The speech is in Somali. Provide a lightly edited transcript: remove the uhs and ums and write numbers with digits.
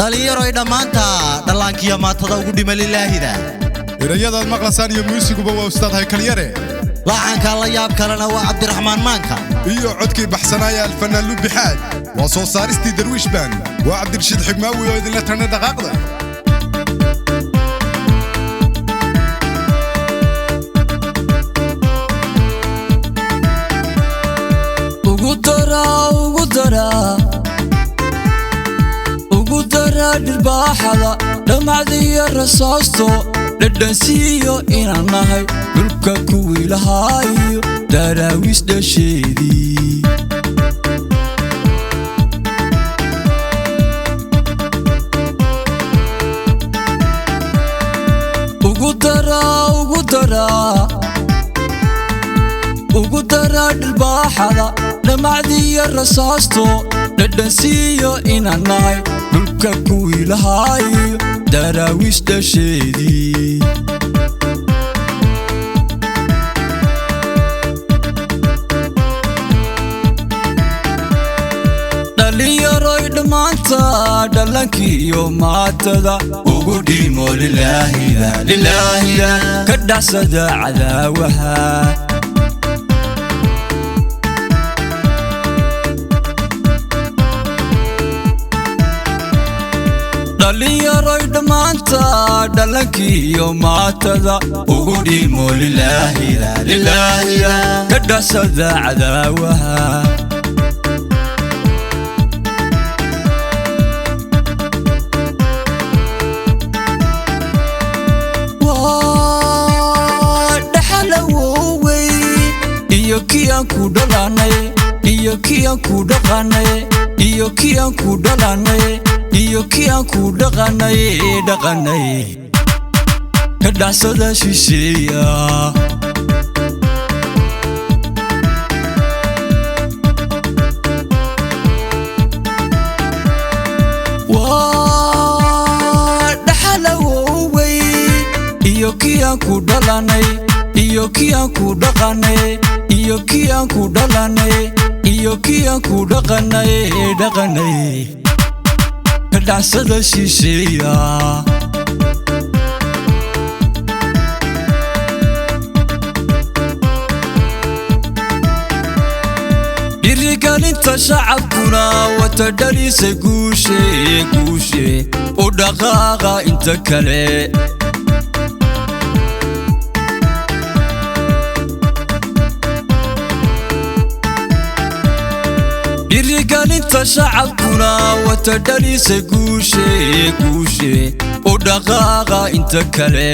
dhalinyaro ay dhamaanta dhalankiya maatada ugu dhimay lilaahi da erayada maqlasaan iyo muusigu waa ustaad Haykal Yare lacanka la yaab kalena waa Cabdiraxmaan Maanka iyo codkii baxsanaya alfanaan Lubixaad waa soo saaristii Darwiish Band waa Cabdirashiid Xigmaawi oo idin la tarnay dhaqaaqda ugu dara dilbaaxada dhamacdiya rasaasto dhadhansiiyo inaan nahay dhulka kuwii lahaayo daraawiis dhasheedii ugu dara dilbaaxada dhamacdiya rasaasto dhadhansiiyo inaan nahay dhulka kuwii lahaayo daraawiis dhasheedii dhalinyaroy dhammaanta dhalankiiyo maatada ugu dhimo lilaahida ka dhacsada cadaawaha dhalinyaroy dhammaanta dhalankiiyo maatada ugu dhimo lilaahida ka dhacsada cadaawaha waa dhaxalawowey iyo kiyaan ku dhalanay iyo kiyaan ku dhaqanay iyo kiyaan ku dhalanay iyo kiyaan ku dhaqanay ka dhacsada shisheeya waa dhaxalawowey iyo kiyaan ku dhalanay iyo kiyaan ku dhaqanay iyo kiyaan ku dhalanay iyo kiyaan ku dhaqanay ka dhacsada shisheeya dhiirigelinta shacabkuna wata dhalisay guushe u dhaqaaqa inta kale dhiirigelinta shacabkuna wata dhalisay guushe u dhaqaaqa inta kale